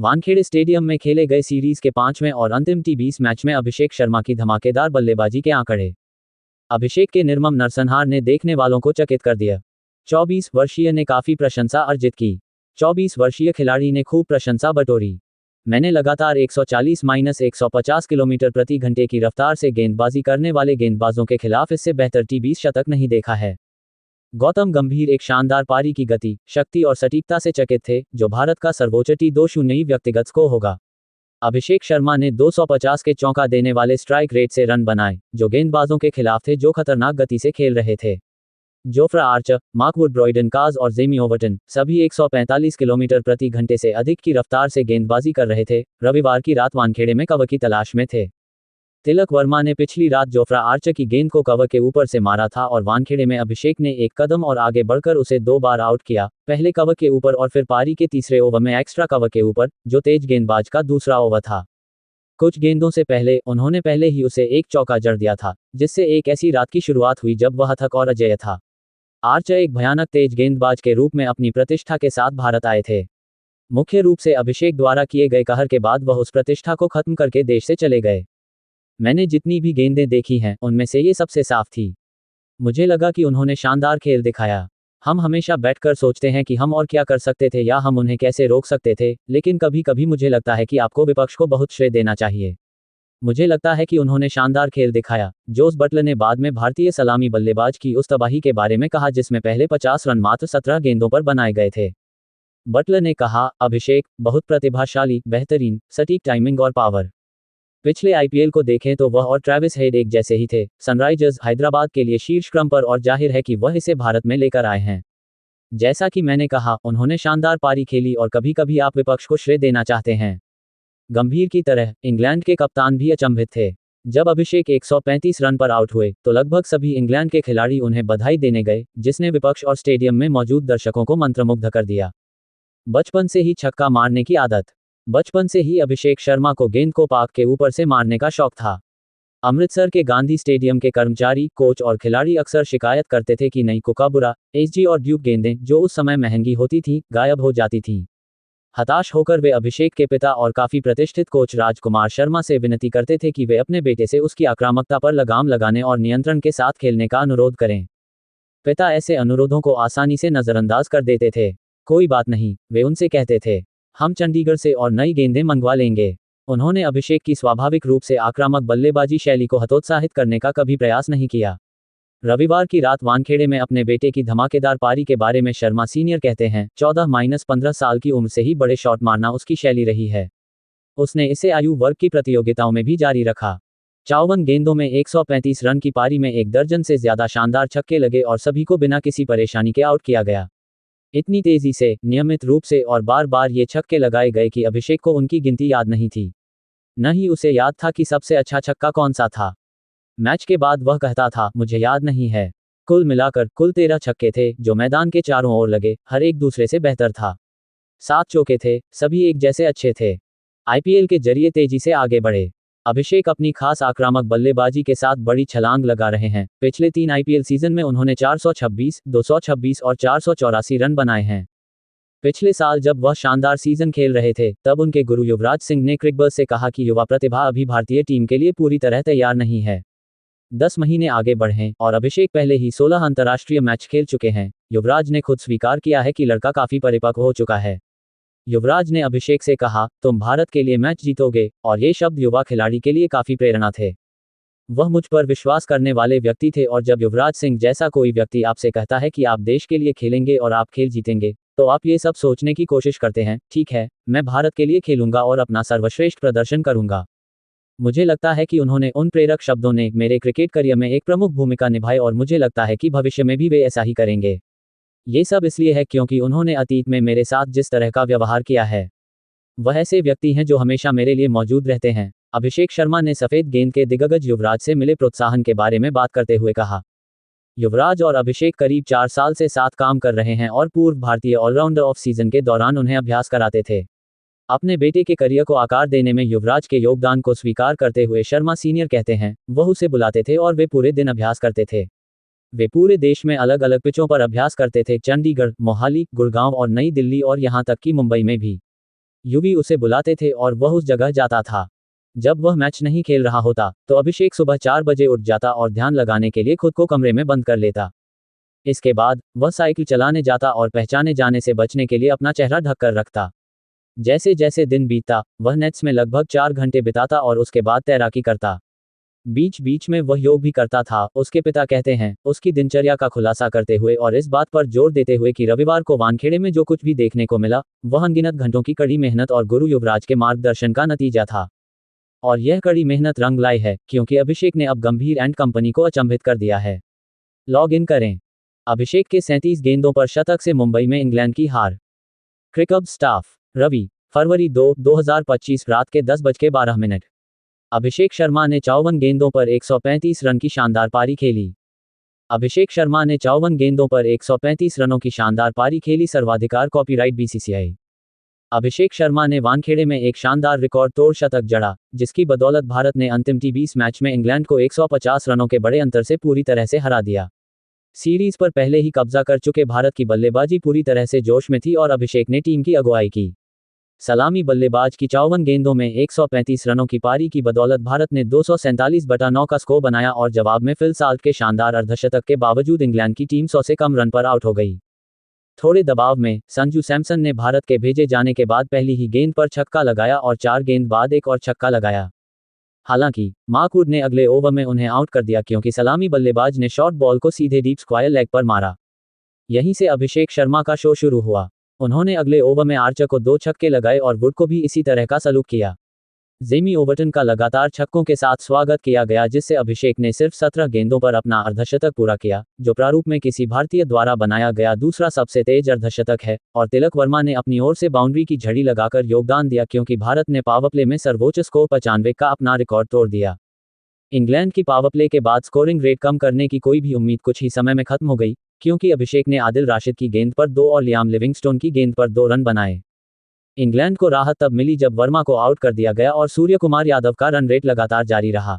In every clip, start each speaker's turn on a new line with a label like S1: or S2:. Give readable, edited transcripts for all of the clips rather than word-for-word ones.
S1: Wankhede stadium में खेले गए सीरीज के 5वें और अंतिम T20 मैच में अभिषेक शर्मा की धमाकेदार बल्लेबाजी के आंकड़े। अभिषेक के निर्मम नरसंहार ने देखने वालों को चकित कर दिया। 24 वर्षीय ने काफी प्रशंसा अर्जित की। 24 वर्षीय खिलाड़ी ने खूब प्रशंसा बटोरी। मैंने लगातार 140-150 किलोमीटर प्रति घंटे की रफ्तार से गेंदबाजी करने वाले गेंदबाजों के खिलाफ इससे बेहतर T20 शतक नहीं देखा है। गौतम गंभीर एक शानदार पारी की गति, शक्ति और सटीकता से चकित थे, जो भारत का सर्वोच्च T20 व्यक्तिगत स्कोर होगा। अभिषेक शर्मा ने 250 के चौका देने वाले स्ट्राइक रेट से रन बनाए, जो गेंदबाजों के खिलाफ थे जो खतरनाक गति से खेल रहे थे। जोफ्रा आर्चर, मार्कवुड ब्रॉयडन काज और जेमी ओवर्टन सभी 145 किलोमीटर प्रति घंटे से अधिक की रफ्तार से गेंदबाजी कर रहे थे। रविवार की रात वानखेड़े में कवर की तलाश में थे। तिलक वर्मा ने पिछली रात जोफ्रा आर्चर की गेंद को कवर के ऊपर से मारा था और वानखेड़े में अभिषेक ने एक कदम और आगे बढ़कर उसे 2 बार आउट किया, पहले कवर के ऊपर और फिर पारी के तीसरे ओवर में एक्स्ट्रा कवर के ऊपर, जो तेज गेंदबाज का दूसरा ओवर था। कुछ गेंदों से पहले उन्होंने पहले ही उसे एक चौका जड़ दिया था, जिससे एक ऐसी रात की शुरुआत हुई जब वह थक और अजेय था। आर्चर एक भयानक तेज गेंदबाज के रूप में अपनी प्रतिष्ठा के साथ भारत आए थे। मुख्य रूप से अभिषेक द्वारा किए गए कहर के बाद वह उस प्रतिष्ठा को खत्म करके देश से चले गए। मैंने जितनी भी गेंदें देखी हैं उनमें से ये सबसे साफ थी। मुझे लगा कि उन्होंने शानदार खेल दिखाया। हम हमेशा बैठकर सोचते हैं कि हम और क्या कर सकते थे या हम उन्हें कैसे रोक सकते थे, लेकिन कभी कभी मुझे लगता है कि आपको विपक्ष को बहुत श्रेय देना चाहिए। मुझे लगता है कि उन्होंने शानदार खेल दिखाया। जोस बटलर ने बाद में भारतीय सलामी बल्लेबाज की उस तबाही के बारे में कहा जिसमें पहले 50 रन मात्र 17 गेंदों पर बनाए गए थे। बटलर ने कहा, अभिषेक बहुत प्रतिभाशाली, बेहतरीन, सटीक टाइमिंग और पावर। पिछले आईपीएल को देखें तो वह और ट्रेविस हेड एक जैसे ही थे। सनराइजर्स हैदराबाद के लिए शीर्ष क्रम पर और जाहिर है कि वह इसे भारत में लेकर आए हैं। जैसा कि मैंने कहा, उन्होंने शानदार पारी खेली और कभी कभी आप विपक्ष को श्रेय देना चाहते हैं। गंभीर की तरह इंग्लैंड के कप्तान भी अचंभित थे। जब अभिषेक 135 रन पर आउट हुए तो लगभग सभी इंग्लैंड के खिलाड़ी उन्हें बधाई देने गए, जिसने विपक्ष और स्टेडियम में मौजूद दर्शकों को मंत्रमुग्ध कर दिया। बचपन से ही छक्का मारने की आदत। बचपन से ही अभिषेक शर्मा को गेंद को पाक के ऊपर से मारने का शौक था। अमृतसर के गांधी स्टेडियम के कर्मचारी, कोच और खिलाड़ी अक्सर शिकायत करते थे कि नई कोकाबुरा, एसजी और ड्यूक गेंदें, जो उस समय महंगी होती थीं, गायब हो जाती थीं। हताश होकर वे अभिषेक के पिता और काफी प्रतिष्ठित कोच राजकुमार शर्मा से विनती करते थे कि वे अपने बेटे से उसकी आक्रामकता पर लगाम लगाने और नियंत्रण के साथ खेलने का अनुरोध करें। पिता ऐसे अनुरोधों को आसानी से नजरअंदाज कर देते थे। कोई बात नहीं, वे उनसे कहते थे, हम चंडीगढ़ से और नई गेंदें मंगवा लेंगे। उन्होंने अभिषेक की स्वाभाविक रूप से आक्रामक बल्लेबाजी शैली को हतोत्साहित करने का कभी प्रयास नहीं किया। रविवार की रात वानखेड़े में अपने बेटे की धमाकेदार पारी के बारे में शर्मा सीनियर कहते हैं, 14-15 साल की उम्र से ही बड़े शॉट मारना उसकी शैली रही है। उसने इसे आयु वर्ग की प्रतियोगिताओं में भी जारी रखा। 54 गेंदों में 135 रन की पारी में 1 दर्जन से ज्यादा शानदार छक्के लगे और सभी को बिना किसी परेशानी के आउट किया गया। इतनी तेजी से, नियमित रूप से और बार बार ये छक्के लगाए गए कि अभिषेक को उनकी गिनती याद नहीं थी। न ही उसे याद था कि सबसे अच्छा छक्का कौन सा था। मैच के बाद वह कहता था, मुझे याद नहीं है। कुल मिलाकर कुल 13 छक्के थे जो मैदान के चारों ओर लगे, हर एक दूसरे से बेहतर था। 7 चौके थे, सभी एक जैसे अच्छे थे। आईपीएल के जरिए तेजी से आगे बढ़े। अभिषेक अपनी खास आक्रामक बल्लेबाजी के साथ बड़ी छलांग लगा रहे हैं। पिछले 3 आईपीएल सीजन में उन्होंने 426, 226 और 484 रन बनाए हैं। पिछले साल जब वह शानदार सीजन खेल रहे थे, तब उनके गुरु युवराज सिंह ने क्रिकबज़ से कहा कि युवा प्रतिभा अभी भारतीय टीम के लिए पूरी तरह तैयार नहीं है। 10 महीने आगे बढ़ें और अभिषेक पहले ही 16 अंतर्राष्ट्रीय मैच खेल चुके हैं। युवराज ने खुद स्वीकार किया है कि लड़का काफी परिपक्व हो चुका है। युवराज ने अभिषेक से कहा, तुम भारत के लिए मैच जीतोगे, और ये शब्द युवा खिलाड़ी के लिए काफी प्रेरणा थे। वह मुझ पर विश्वास करने वाले व्यक्ति थे और जब युवराज सिंह जैसा कोई व्यक्ति आपसे कहता है कि आप देश के लिए खेलेंगे और आप खेल जीतेंगे, तो आप ये सब सोचने की कोशिश करते हैं, ठीक है, मैं भारत के लिए खेलूंगा और अपना सर्वश्रेष्ठ प्रदर्शन करूंगा। मुझे लगता है कि उन्होंने उन प्रेरक शब्दों ने मेरे क्रिकेट करियर में एक प्रमुख भूमिका निभाई और मुझे लगता है कि भविष्य में भी वे ऐसा ही करेंगे। ये सब इसलिए है क्योंकि उन्होंने अतीत में मेरे साथ जिस तरह का व्यवहार किया है। वह ऐसे व्यक्ति हैं जो हमेशा मेरे लिए मौजूद रहते हैं। अभिषेक शर्मा ने सफेद गेंद के दिग्गज युवराज से मिले प्रोत्साहन के बारे में बात करते हुए कहा, युवराज और अभिषेक करीब 4 साल से साथ काम कर रहे हैं और पूर्व भारतीय ऑलराउंडर ऑफ सीजन के दौरान उन्हें अभ्यास कराते थे। अपने बेटे के करियर को आकार देने में युवराज के योगदान को स्वीकार करते हुए शर्मा सीनियर कहते हैं, वह उसे बुलाते थे और वे पूरे दिन अभ्यास करते थे। वे पूरे देश में अलग अलग पिचों पर अभ्यास करते थे, चंडीगढ़, मोहाली, गुड़गांव और नई दिल्ली और यहां तक कि मुंबई में भी। युवी उसे बुलाते थे और वह उस जगह जाता था। जब वह मैच नहीं खेल रहा होता तो अभिषेक सुबह 4 बजे उठ जाता और ध्यान लगाने के लिए खुद को कमरे में बंद कर लेता। इसके बाद वह साइकिल चलाने जाता और पहचाने जाने से बचने के लिए अपना चेहरा ढककर रखता। जैसे जैसे दिन बीतता वह नेट्स में लगभग 4 घंटे बिताता और उसके बाद तैराकी करता। बीच बीच में वह योग भी करता था, उसके पिता कहते हैं, उसकी दिनचर्या का खुलासा करते हुए और इस बात पर जोर देते हुए कि रविवार को वानखेड़े में जो कुछ भी देखने को मिला वह अनगिनत घंटों की कड़ी मेहनत और गुरु युवराज के मार्गदर्शन का नतीजा था। और यह कड़ी मेहनत रंग लाई है क्योंकि अभिषेक ने अब गंभीर एंड कंपनी को अचंभित कर दिया है। लॉग इन करें। अभिषेक के 37 गेंदों पर शतक से मुंबई में इंग्लैंड की हार। क्रिकअब स्टाफ। रवि, फरवरी 2, 2025 रात के 10:12। अभिषेक शर्मा ने 54 गेंदों पर 135 रन की शानदार पारी खेली। अभिषेक शर्मा ने 54 गेंदों पर 135 रनों की शानदार पारी खेली। सर्वाधिकार कॉपीराइट बीसीसीआई। अभिषेक शर्मा ने वानखेड़े में एक शानदार रिकॉर्ड तोड़ शतक जड़ा, जिसकी बदौलत भारत ने अंतिम टी20 मैच में इंग्लैंड को 150 रनों के बड़े अंतर से पूरी तरह से हरा दिया। सीरीज पर पहले ही कब्जा कर चुके भारत की बल्लेबाजी पूरी तरह से जोश में थी और अभिषेक ने टीम की अगुवाई की। सलामी बल्लेबाज की 54 गेंदों में 135 रनों की पारी की बदौलत भारत ने 247/9 का स्कोर बनाया और जवाब में फिल साल्ट के शानदार अर्धशतक के बावजूद इंग्लैंड की टीम 100 से कम रन पर आउट हो गई। थोड़े दबाव में संजू सैमसन ने भारत के भेजे जाने के बाद पहली ही गेंद पर छक्का लगाया और 4 गेंद बाद एक और छक्का लगाया। हालांकि माकूड ने अगले ओवर में उन्हें आउट कर दिया क्योंकि सलामी बल्लेबाज ने शॉर्ट बॉल को सीधे डीप स्क्वायर लेग पर मारा। यहीं से अभिषेक शर्मा का शो शुरू हुआ। उन्होंने अगले ओवर में आर्चर को 2 छक्के लगाए और वुड को भी इसी तरह का सलूक किया। जेमी ओवर्टन का लगातार छक्कों के साथ स्वागत किया गया जिससे अभिषेक ने सिर्फ 17 गेंदों पर अपना अर्धशतक पूरा किया, जो प्रारूप में किसी भारतीय द्वारा बनाया गया दूसरा सबसे तेज अर्धशतक है। और तिलक वर्मा ने अपनी ओर से बाउंड्री की झड़ी लगाकर योगदान दिया क्योंकि भारत ने पावरप्ले में सर्वोच्च स्कोर 95 का अपना रिकॉर्ड तोड़ दिया। इंग्लैंड की पावरप्ले के बाद स्कोरिंग रेट कम करने की कोई भी उम्मीद कुछ ही समय में खत्म हो गई क्योंकि अभिषेक ने आदिल राशिद की गेंद पर 2 और लियाम लिविंगस्टोन की गेंद पर 2 रन बनाए। इंग्लैंड को राहत तब मिली जब वर्मा को आउट कर दिया गया और सूर्य कुमार यादव का रन रेट लगातार जारी रहा।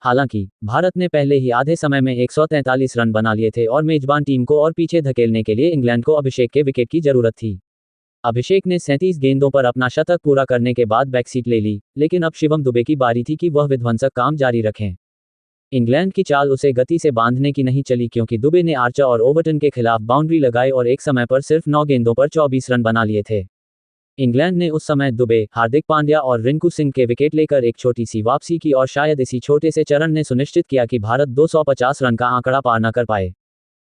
S1: हालांकि भारत ने पहले ही आधे समय में 143 रन बना लिए थे और मेजबान टीम को और पीछे धकेलने के लिए इंग्लैंड को अभिषेक के विकेट की जरूरत थी। अभिषेक ने 37 गेंदों पर अपना शतक पूरा करने के बाद बैकसीट ले ली, लेकिन अब शिवम दुबे की बारी थी कि वह विध्वंसक काम जारी रखें। इंग्लैंड की चाल उसे गति से बांधने की नहीं चली क्योंकि दुबे ने आर्चर और ओवर्टन के खिलाफ बाउंड्री लगाई और एक समय पर सिर्फ 9 गेंदों पर 24 रन बना लिए थे। इंग्लैंड ने उस समय दुबे, हार्दिक पांड्या और रिंकू सिंह के विकेट लेकर एक छोटी सी वापसी की और शायद इसी छोटे से चरण ने सुनिश्चित किया कि भारत 250 रन का आंकड़ा पार न कर पाए।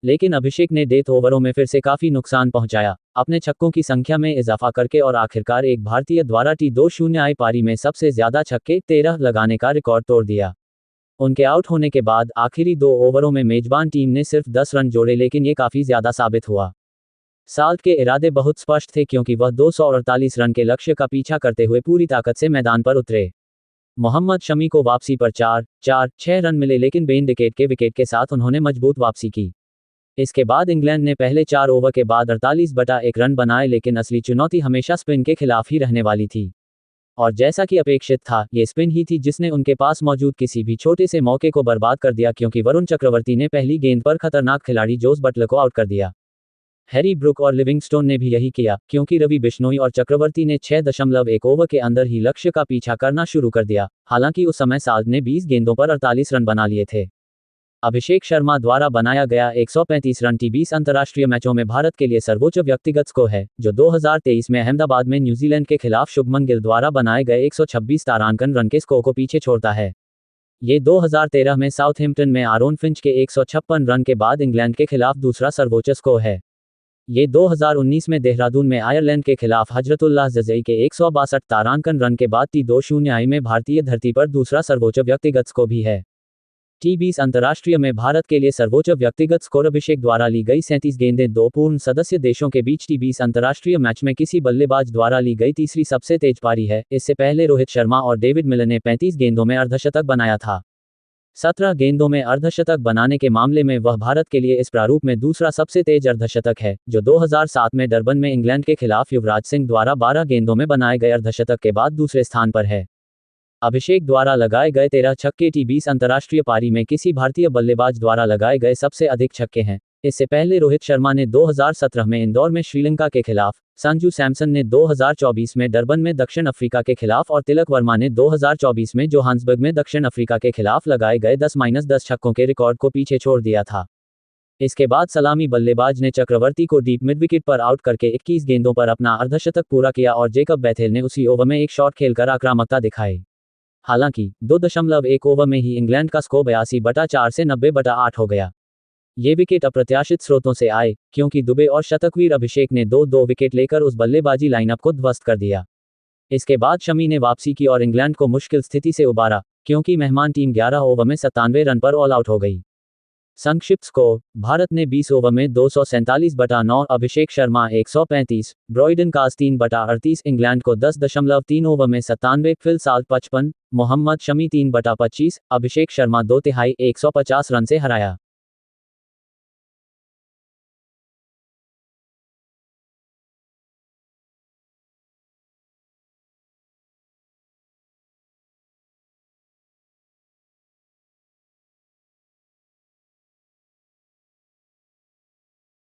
S1: लेकिन अभिषेक ने डेथ ओवरों में फिर से काफी नुकसान पहुंचाया, अपने छक्कों की संख्या में इजाफा करके और आखिरकार एक भारतीय द्वारा T20 पारी में सबसे ज्यादा छक्के 13 लगाने का रिकॉर्ड तोड़ दिया। उनके आउट होने के बाद आखिरी 2 ओवरों में मेजबान टीम ने सिर्फ 10 रन जोड़े, लेकिन ये काफी ज्यादा साबित हुआ। साल्ट के इरादे बहुत स्पष्ट थे क्योंकि वह 248 रन के लक्ष्य का पीछा करते हुए पूरी ताकत से मैदान पर उतरे। मोहम्मद शमी को वापसी पर 4-6 रन मिले, लेकिन बेन डिकेट के विकेट के साथ उन्होंने मजबूत वापसी की। इसके बाद इंग्लैंड ने पहले 4 ओवर के बाद 48/1 रन बनाए, लेकिन असली चुनौती हमेशा स्पिन के खिलाफ ही रहने वाली थी। और जैसा कि अपेक्षित था, ये स्पिन ही थी जिसने उनके पास मौजूद किसी भी छोटे से मौके को बर्बाद कर दिया क्योंकि वरुण चक्रवर्ती ने पहली गेंद पर खतरनाक खिलाड़ी जोस बटलर को आउट कर दिया। हैरी ब्रुक और लिविंगस्टोन ने भी यही किया क्योंकि रवि बिश्नोई और चक्रवर्ती ने 6.1 ओवर के अंदर ही लक्ष्य का पीछा करना शुरू कर दिया। हालांकि उस समय साल्ट ने 20 गेंदों पर 48 रन बना लिए थे। अभिषेक शर्मा द्वारा बनाया गया 135 रन T20 अंतर्राष्ट्रीय मैचों में भारत के लिए सर्वोच्च व्यक्तिगत स्कोर है, जो 2023 में अहमदाबाद में न्यूजीलैंड के खिलाफ शुभमन गिल द्वारा बनाए गए 126 तारांकन रन के स्कोर को पीछे छोड़ता है। ये 2013 में साउथहैम्पटन में आरोन फिंच के 156 रन के बाद इंग्लैंड के खिलाफ दूसरा सर्वोच्च स्कोर है। ये 2019 में देहरादून में आयरलैंड के खिलाफ हजरतुल्लाह जज़ई के 162 तारांकन रन के बाद T20 में भारतीय धरती पर दूसरा सर्वोच्च व्यक्तिगत स्कोर भी है। T20 अंतर्राष्ट्रीय में भारत के लिए सर्वोच्च व्यक्तिगत स्कोर अभिषेक द्वारा ली गई 37 गेंदें 2 पूर्ण सदस्य देशों के बीच T20 अंतर्राष्ट्रीय मैच में किसी बल्लेबाज द्वारा ली गई तीसरी सबसे तेज पारी है। इससे पहले रोहित शर्मा और डेविड मिलर ने 35 गेंदों में अर्धशतक बनाया था। 17 गेंदों में अर्धशतक बनाने के मामले में वह भारत के लिए इस प्रारूप में दूसरा सबसे तेज अर्धशतक है, जो 2007 में डरबन में इंग्लैंड के खिलाफ युवराज सिंह द्वारा 12 गेंदों में बनाए गए अर्धशतक के बाद दूसरे स्थान पर है। अभिषेक द्वारा लगाए गए 13 छक्के T20 अंतर्राष्ट्रीय पारी में किसी भारतीय बल्लेबाज द्वारा लगाए गए सबसे अधिक छक्के हैं। इससे पहले रोहित शर्मा ने 2017 में इंदौर में श्रीलंका के खिलाफ, संजू सैमसन ने 2024 में डरबन में दक्षिण अफ्रीका के खिलाफ और तिलक वर्मा ने 2024 में जोहान्सबर्ग में दक्षिण अफ्रीका के खिलाफ लगाए गए 10-10 छक्कों के रिकॉर्ड को पीछे छोड़ दिया था। इसके बाद सलामी बल्लेबाज ने चक्रवर्ती को डीप मिड विकेट पर आउट करके 21 गेंदों पर अपना अर्धशतक पूरा किया और जेकब बैथेल ने उसी ओवर में एक शॉट खेलकर आक्रामकता दिखाई। हालांकि 2.1 ओवर में ही इंग्लैंड का स्कोर 82/4 से 90/8 हो गया। ये विकेट अप्रत्याशित स्रोतों से आए, क्योंकि दुबे और शतकवीर अभिषेक ने 2-2 विकेट लेकर उस बल्लेबाजी लाइनअप को ध्वस्त कर दिया। इसके बाद शमी ने वापसी की और इंग्लैंड को मुश्किल स्थिति से उबारा, क्योंकि मेहमान टीम 11 ओवर में 97 रन पर ऑल आउट हो गई। संक्षिप्त स्कोर: भारत ने 20 ओवर में 247/9, अभिषेक शर्मा 135, ब्रॉयडन कास 3/38, इंग्लैंड को 10.3 ओवर में 97, Phil Salt 55, Mohammed Shami 3/25, Abhishek Sharma 2/3 150 run से हराया।